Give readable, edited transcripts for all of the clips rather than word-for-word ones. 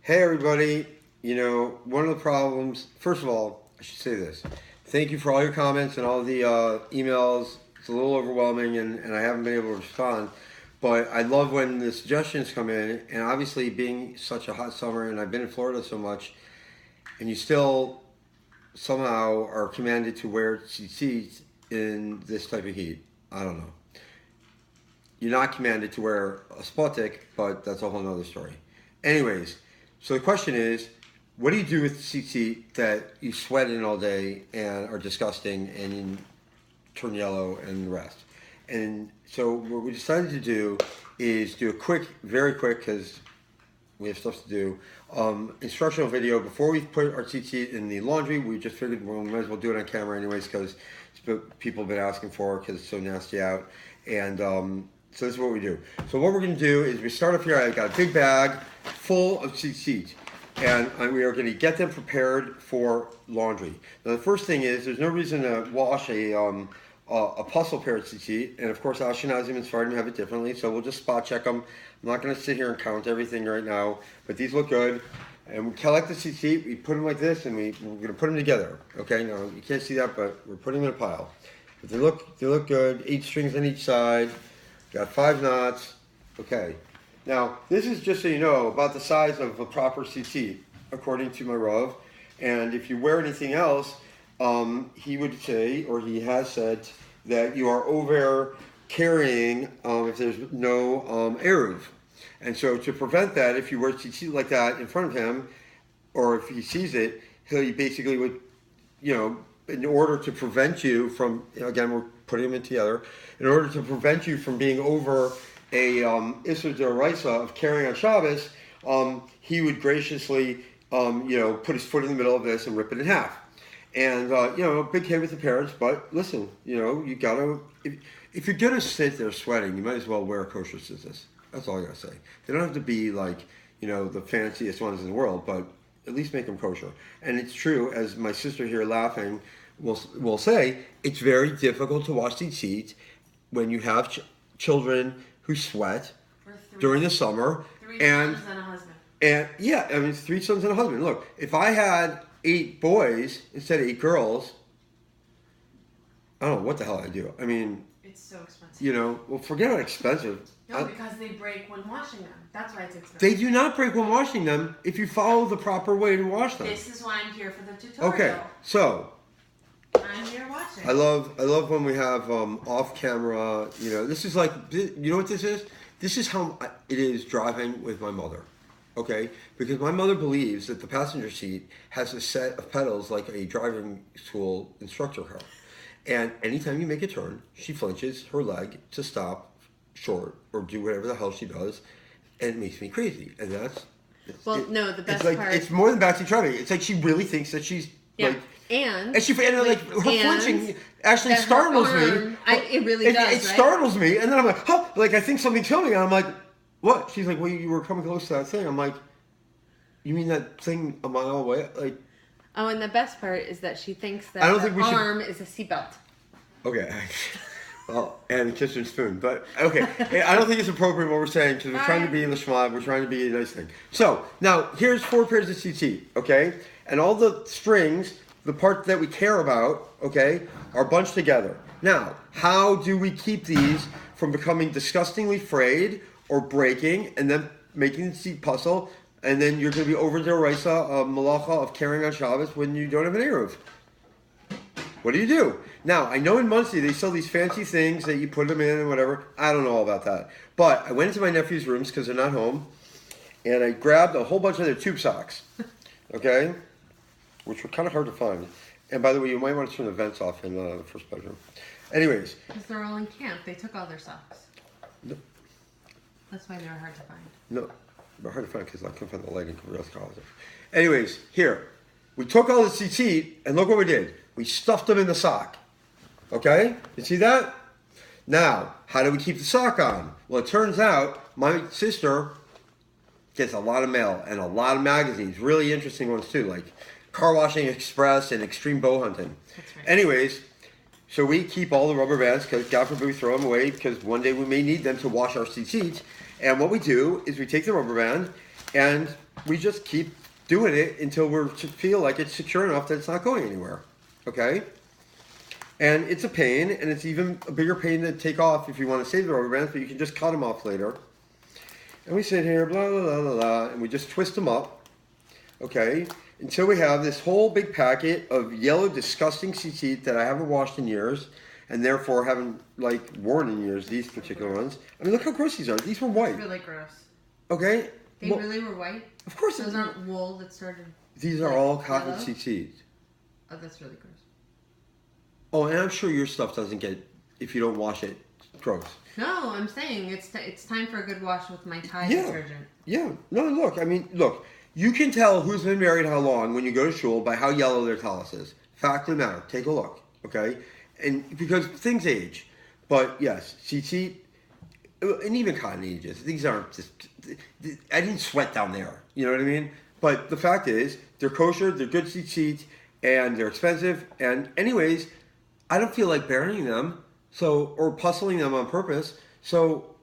Hey everybody, one of the problems, first of all, I should say this. Thank you for all your comments and all the emails. It's a little overwhelming and I haven't been able to respond. But I love when the suggestions come in, and obviously being such a hot summer and I've been in Florida so much, and you still somehow are commanded to wear tzitzit in this type of heat. I don't know. You're not commanded to wear a spotik, but that's a whole nother story. Anyways, so the question is, what do you do with tzitzit that you sweat in all day and are disgusting and you turn yellow and the rest? And so what we decided to do is do a quick, very quick, because we have stuff to do, instructional video before we put our tzitzit in the laundry. We just figured we might as well do it on camera anyways because people have been asking for it because it's so nasty out. And so this is what we do. So what we're going to do is we start off here. I've got a big bag full of tzitzit, and we are going to get them prepared for laundry. Now the first thing is there's no reason to wash a puzzle pair of tzitzit, and of course Ashkenazim and Sephardim have it differently, so we'll just spot check them. I'm not going to sit here and count everything right now, but these look good. And we collect the tzitzit, we put them like this, and we're going to put them together. Okay, now you can't see that, but we're putting them in a pile. But they look good. 8 strings on each side. Got 5 knots. Okay. Now this is just so you know about the size of a proper tzitzit according to my Rav. And if you wear anything else, he would say, or he has said, that you are over carrying if there's no eruv. And so to prevent that, if you wear tzitzit like that in front of him, or if he sees it, he basically would, in order to prevent you from, again, we're putting them in together, in order to prevent you from being over a Isser D'Oraisa of carrying on Shabbos, he would graciously, put his foot in the middle of this and rip it in half. And, big hit with the parents, but listen, you gotta, if you're gonna sit there sweating, you might as well wear kosher scissors. That's all I gotta say. They don't have to be like, the fanciest ones in the world, but at least make them kosher. And it's true, as my sister here laughing will say, it's very difficult to wash tzitzit when you have children who sweat during the summer. 3 sons and a husband. And yeah, 3 sons and a husband. Look, if I had 8 boys instead of 8 girls, I don't know what the hell I'd do. It's so expensive. Well, forget about expensive. No, because they break when washing them. That's why it's expensive. They do not break when washing them if you follow the proper way to wash them. This is why I'm here for the tutorial. Okay, so I'm here watching. I love when we have off camera. This is like, you know what this is? This is how it is driving with my mother. Okay, because my mother believes that the passenger seat has a set of pedals like a driving school instructor car. And anytime you make a turn, she flinches her leg to stop short or do whatever the hell she does, and it makes me crazy. And that's the best part. It's more than backseat driving. It's like she really thinks that she's like, and her flinching actually startles me. It really does. It startles me, and then I'm like, huh, like I think something's coming, and I'm like, what? She's like, well, you were coming close to that thing. I'm like, you mean that thing a mile away? Like. Oh, and the best part is that she thinks that her arm is a seatbelt. Okay. Well, and a kitchen spoon. But, okay. I don't think it's appropriate what we're saying because we're trying to be in the shema. We're trying to be a nice thing. So, now, here's 4 pairs of tzitzit, okay? And all the strings, the part that we care about, okay, are bunched together. Now, how do we keep these from becoming disgustingly frayed or breaking and then making the tzitzit puzzle? And then you're going to be over the Oraisa malacha of carrying on Shabbos when you don't have an eruv. What do you do? Now, I know in Muncie they sell these fancy things that you put them in and whatever. I don't know all about that. But I went into my nephew's rooms because they're not home, and I grabbed a whole bunch of their tube socks, okay, which were kind of hard to find. And by the way, you might want to turn the vents off in the first bedroom. Anyways. Because they're all in camp. They took all their socks. No. That's why they were hard to find. No. They're hard to find because I couldn't find the lighting for real scholars. Anyways, here. We took all the tzitzit, and look what we did. We stuffed them in the sock. Okay? You see that? Now, how do we keep the sock on? Well, it turns out my sister gets a lot of mail and a lot of magazines. Really interesting ones, too, like Car Washing Express and Extreme Bow Hunting. That's right. Anyways, so we keep all the rubber bands because God forbid we throw them away because one day we may need them to wash our tzitzit. And what we do is we take the rubber band and we just keep doing it until we feel like it's secure enough that it's not going anywhere. Okay? And it's a pain, and it's even a bigger pain to take off if you want to save the rubber bands, but you can just cut them off later. And we sit here, blah, blah, blah, blah, blah, and we just twist them up, okay, until we have this whole big packet of yellow, disgusting Tzitit that I haven't washed in years, and therefore haven't, like, worn in years, these particular ones. I mean, look how gross these are. These were white. Really gross. Okay? They really were white? Of course. Those aren't wool that started... These are all cotton Tzitit. Oh, that's really gross. Oh, and I'm sure your stuff doesn't get, if you don't wash it, gross. No, I'm saying it's time for a good wash with my Tide detergent. Yeah. No, look. You can tell who's been married how long when you go to shul by how yellow their tallis is. Fact of the matter. Take a look, okay? And because things age. But yes, Tzitit, and even cotton ages. These aren't just, I didn't sweat down there. You know what I mean? But the fact is, they're kosher, they're good Tzitit, and they're expensive. And anyways, I don't feel like burying them. Or puzzling them on purpose. So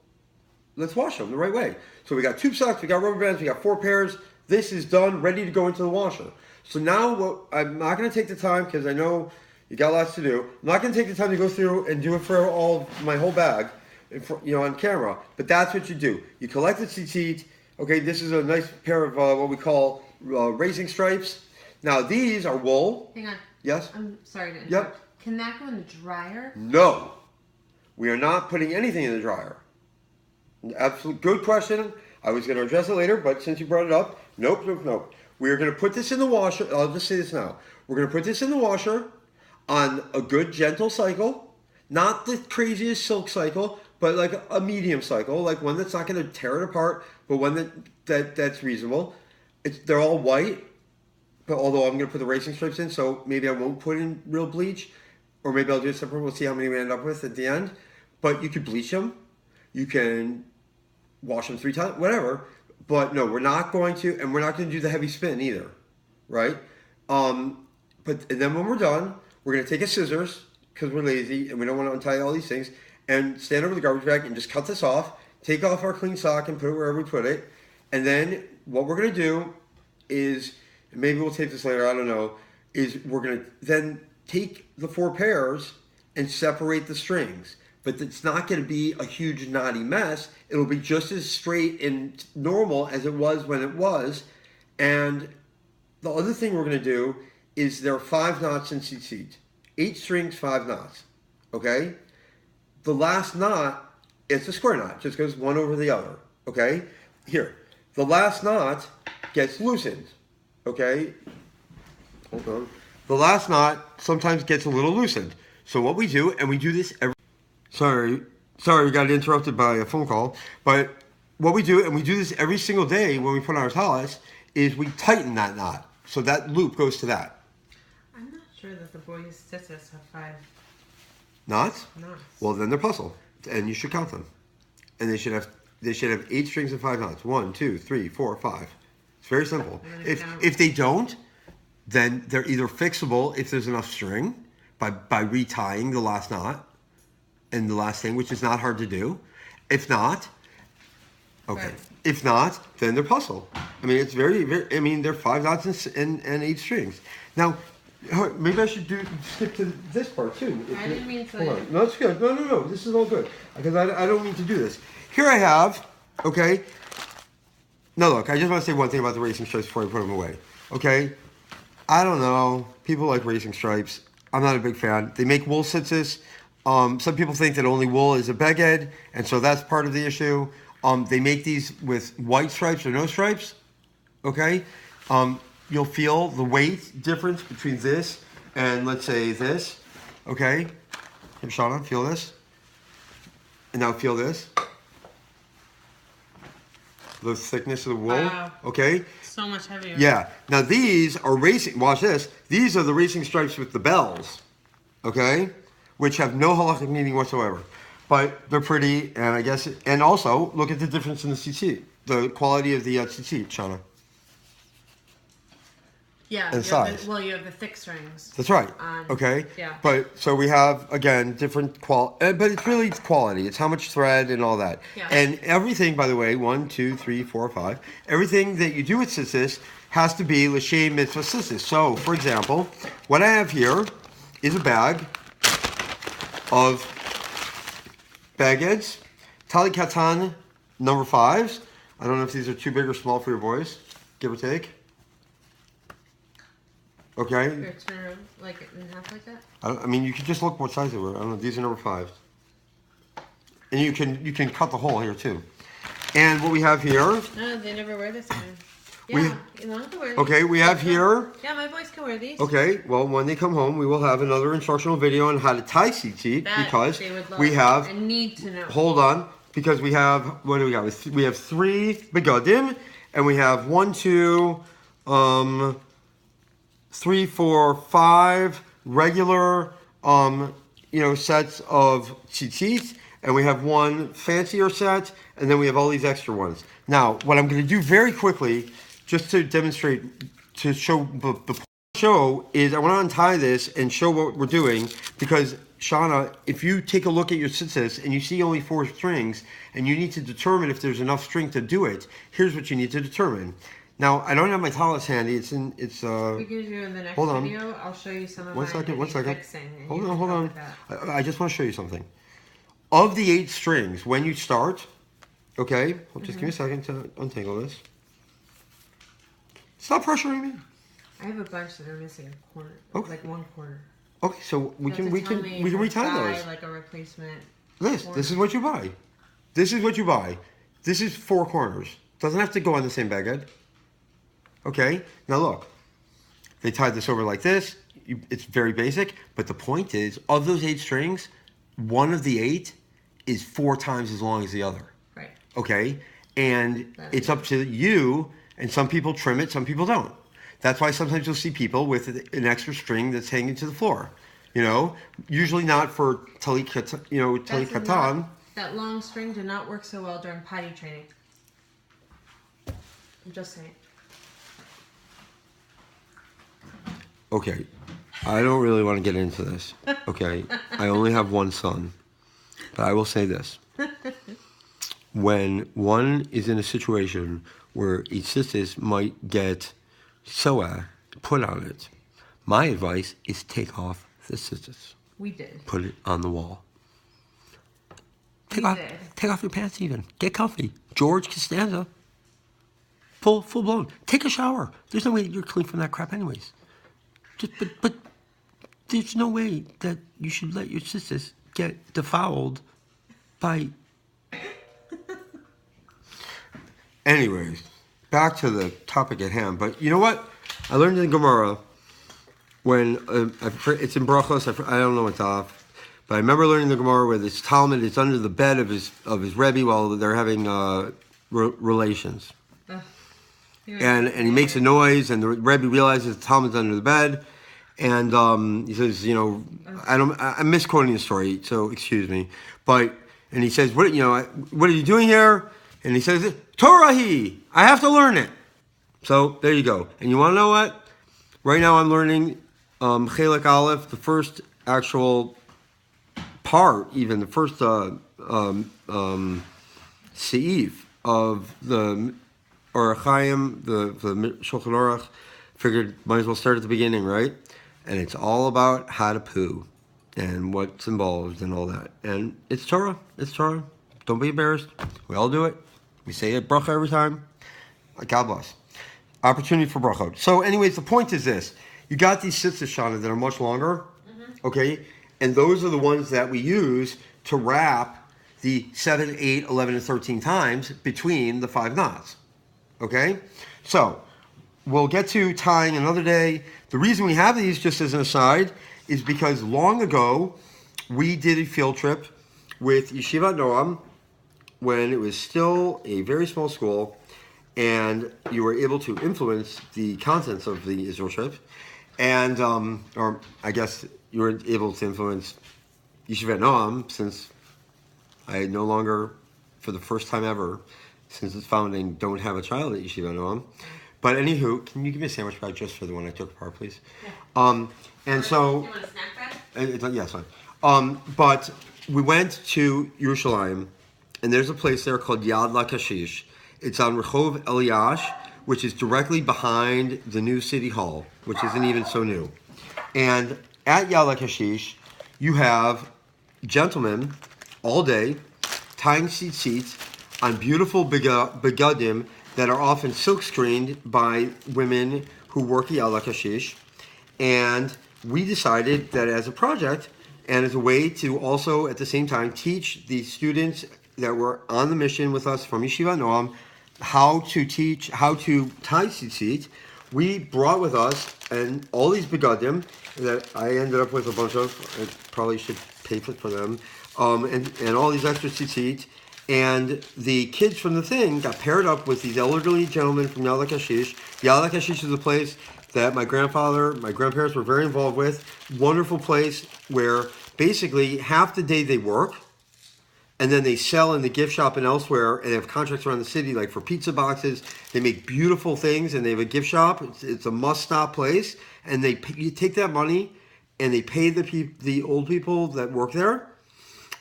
let's wash them the right way. So we got tube socks, we got rubber bands, we got 4 pairs. This is done, ready to go into the washer. So now I'm not going to take the time, because I know you got lots to do. I'm not going to take the time to go through and do it for my whole bag, on camera. But that's what you do. You collect the Tzitit. Okay, this is a nice pair of what we call racing stripes. Now these are wool. Hang on. Yes? I'm sorry to interrupt. Yep. Can that go in the dryer? No. We are not putting anything in the dryer. Absolute good question. I was going to address it later, but since you brought it up, nope. We are going to put this in the washer. I'll just say this now. We're going to put this in the washer on a good gentle cycle, not the craziest silk cycle, but like a medium cycle, like one that's not going to tear it apart, but one that's reasonable. They're all white, but although I'm going to put the racing stripes in, so maybe I won't put in real bleach. Or maybe I'll do it separate. We'll see how many we end up with at the end. But you could bleach them. You can wash them 3 times, whatever. But no, we're not going to, and we're not going to do the heavy spin either, right? And then when we're done, we're going to take a scissors, because we're lazy and we don't want to untie all these things, and stand over the garbage bag and just cut this off, take off our clean sock and put it wherever we put it. And then what we're going to do is, and maybe we'll tape this later, I don't know, is we're going to then take the 4 pairs and separate the strings. But it's not going to be a huge knotty mess. It'll be just as straight and normal as it was when it was. And the other thing we're going to do is there are 5 knots in Tzitit. 8 strings, 5 knots. Okay? The last knot, it's a square knot. It just goes one over the other. Okay? Here. The last knot gets loosened. Okay? Hold on. The last knot sometimes gets a little loosened. So what we do, and we do this every... Sorry, we got interrupted by a phone call. But what we do, and we do this every single day when we put on our tallis, is we tighten that knot. So that loop goes to that. I'm not sure that the boys' tzitzis have 5 knots. Knots. Well, then they're puzzle, and you should count them. And they should have 8 strings and 5 knots. 1, 2, 3, 4, 5. It's very simple. If they don't, then they're either fixable if there's enough string by retying the last knot and the last thing, which is not hard to do. If not, okay. Right. If not, then they're puzzle. I mean, it's very, very, I mean, they're 5 knots and 8 strings. Now, maybe I should skip to this part too. I didn't mean to. Hold on. No, it's good. No. This is all good. Because I don't mean to do this. Here I have, okay. Now look, I just want to say one thing about the racing stripes before I put them away. Okay. I don't know. People like racing stripes. I'm not a big fan. They make wool tzitzis. Some people think that only wool is a beged, and so that's part of the issue. They make these with white stripes or no stripes. Okay? You'll feel the weight difference between this and, let's say, this. Okay? Here, Shauna, feel this. And now feel this. The thickness of the wool. Wow. Okay? So much heavier. Yeah. Now these are racing. Watch this. These are the racing stripes with the bells. Okay? Which have no halakhic meaning whatsoever. But they're pretty, and I guess, and also, look at the difference in the tzitzit. The quality of the tzitzit, Shauna. Yeah. and size. You have the thick strings. That's right. Okay. Yeah. But so we have again different but it's really quality. It's how much thread and all that. Yeah. And everything, by the way, 1, 2, 3, 4, 5. Everything that you do with tzitzis has to be l'shem mitzvah tzitzis. So, for example, what I have here is a bag of baguettes, tali katan number 5s. I don't know if these are too big or small for your boys, give or take. Okay. Here, turn around, like in half like that. I mean, you can just look what size they were. I don't know. These are number 5s, and you can cut the hole here too. And what we have here. No, they never wear this kind. Yeah, you don't have to wear these. Okay, we have here. Yeah, my boys can wear these. Okay, well, when they come home, we will have another instructional video on how to tie tzitzit because they would love we have. and need to know. Hold on, because we have what do we got? We have 3 begadim, and we have 1, 2, 3, 4, 5 regular, sets of tzitzit, and we have 1 fancier set, and then we have all these extra ones. Now, what I'm going to do very quickly, just to demonstrate, to show the show is I want to untie this and show what we're doing because Shauna, if you take a look at your tzitzis and you see only 4 strings and you need to determine if there's enough string to do it, here's what you need to determine. Now, I don't have my talis handy. Because you in the next video, I'll show you some of one second. fixing. Hold on. I just want to show you something. Of the 8 strings, when you start, okay, well, just give me a second to untangle this. Stop pressuring me. I have a bunch that are missing a corner, like 1 corner. Okay, so we can retie those. Like a replacement. This is what you buy. This is 4 corners. Doesn't have to go on the same baguette. Okay, now look, they tied this over like this. It's very basic, but the point is, of those 8 strings, 1 of the 8 is 4 times as long as the other. Right. Okay, and it's up to you, and some people trim it, some people don't. That's why sometimes you'll see people with an extra string that's hanging to the floor. Usually not for talit katan. That long string did not work so well during potty training. I'm just saying. Okay, I don't really want to get into this. Okay, I only have 1 son, but I will say this. When one is in a situation where each tzitzis might get soa put on it, my advice is take off the tzitzis. We did. Put it on the wall. Take off your pants even. Get comfy. George Costanza. Full blown. Take a shower. There's no way that you're clean from that crap anyways. But there's no way that you should let your tzitzis get defiled by... Anyways, back to the topic at hand. But you know what? I learned in Gemara when it's in Brachos. I don't know what's off, but I remember learning the Gemara where this Talmud is under the bed of his Rebbe while they're having relations, and he makes a noise, and the Rebbe realizes the Talmud's under the bed, and he says, I'm misquoting the story, so excuse me, and he says, what are you doing here? And he says, Torahi, I have to learn it. So there you go. And you want to know what? Right now I'm learning Chelek Aleph, the first actual part, even the first seif of the Orach Chaim, the Shulchan Aruch. Figured might as well start at the beginning, right? And it's all about how to poo and what's involved and all that. And it's Torah. It's Torah. Don't be embarrassed. We all do it. We say it bracha every time. God bless. Opportunity for brachot. So anyways, the point is this. You got these tzitzis, Shana, that are much longer. Okay? And those are the ones that we use to wrap the 7, 8, 11, and 13 times between the 5 knots. Okay? So, we'll get to tying another day. The reason we have these, just as an aside, is because long ago, we did a field trip with Yeshivat Noam when it was still a very small school, and you were able to influence the contents of the Israel trip, and, or I guess you were able to influence Yeshivat Noam, since I no longer, for the first time ever, since its founding, don't have a child at Yeshivat Noam. But anywho, can you give me a sandwich bag just for the one I took apart, please? Yeah. And so... You want a snack bag? Yes, fine. But we went to Yerushalayim, and there's a place there called Yad LaKashish. It's on Rehov Eliash, which is directly behind the new city hall, which isn't even so new. And at Yad LaKashish, you have gentlemen all day tying tzitzit on beautiful begadim that are often silk screened by women who work at Yad LaKashish. And we decided that as a project and as a way to also at the same time teach the students that were on the mission with us from Yeshiva Noam how to tie tzitzit, we brought with us and all these begadim that I ended up with a bunch of. I probably should pay for them, and all these extra tzitzit. And the kids from the thing got paired up with these elderly gentlemen from Yad LaKashish. Yad LaKashish is a place that my grandparents were very involved with. Wonderful place where basically half the day they work, and then they sell in the gift shop and elsewhere, and they have contracts around the city, like for pizza boxes. They make beautiful things, and they have a gift shop. It's a must-stop place, and you take that money, and they pay the old people that work there,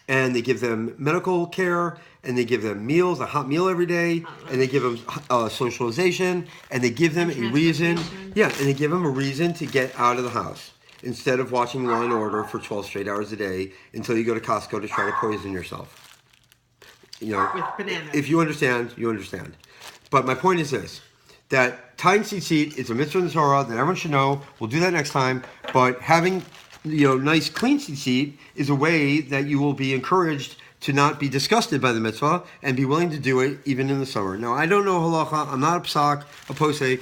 and they give them medical care, and they give them meals, a hot meal every day, and they give them socialization, and they give them a reason. Yeah, and they give them a reason to get out of the house instead of watching Law and Order for 12 straight hours a day until you go to Costco to try to poison yourself. You know, with bananas. If you understand, you understand. But my point is this: that tying tzitzit is a mitzvah in the Torah that everyone should know. We'll do that next time. But having nice clean tzitzit is a way that you will be encouraged to not be disgusted by the mitzvah and be willing to do it even in the summer. Now, I don't know halacha. I'm not a psak, a posek,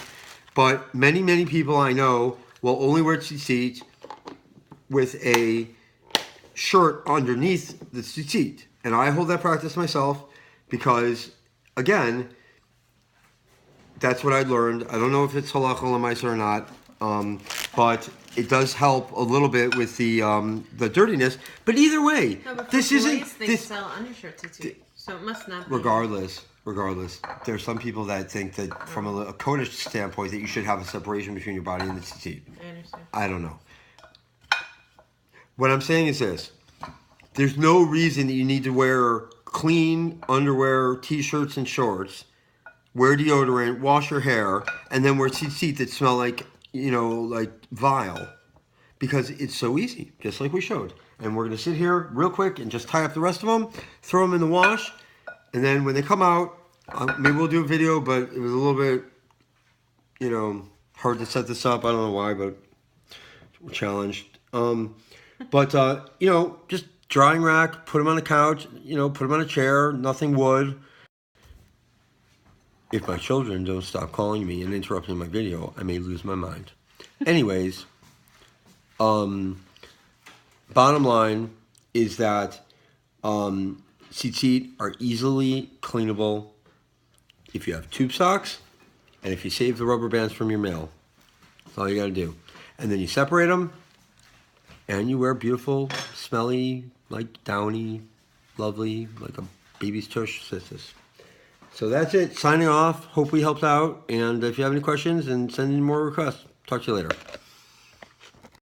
but many people I know will only wear tzitzit with a shirt underneath the tzitzit. And I hold that practice myself because, again, that's what I learned. I don't know if it's halacha l'maisa or not, but it does help a little bit with the dirtiness. But either way, no, but this isn't. They sell undershirts too, so it must not be. Regardless, there are some people that think that from a Kodesh standpoint that you should have a separation between your body and the tzitzit. I understand. I don't know. What I'm saying is this. There's no reason that you need to wear clean underwear, t-shirts, and shorts, wear deodorant, wash your hair, and then wear tzitzit that smell like vile. Because it's so easy, just like we showed. And we're going to sit here real quick and just tie up the rest of them, throw them in the wash, and then when they come out, maybe we'll do a video, but it was a little bit, hard to set this up. I don't know why, but we're challenged. Just drying rack, put them on the couch, put them on a chair, nothing wood. If my children don't stop calling me and interrupting my video, I may lose my mind. Anyways, bottom line is that tzitzit are easily cleanable if you have tube socks and if you save the rubber bands from your mail. That's all you got to do. And then you separate them and you wear beautiful, smelly, like downy, lovely, like a baby's tush tzitzis. So that's it. Signing off. Hope we helped out. And if you have any questions, then send in more requests. Talk to you later.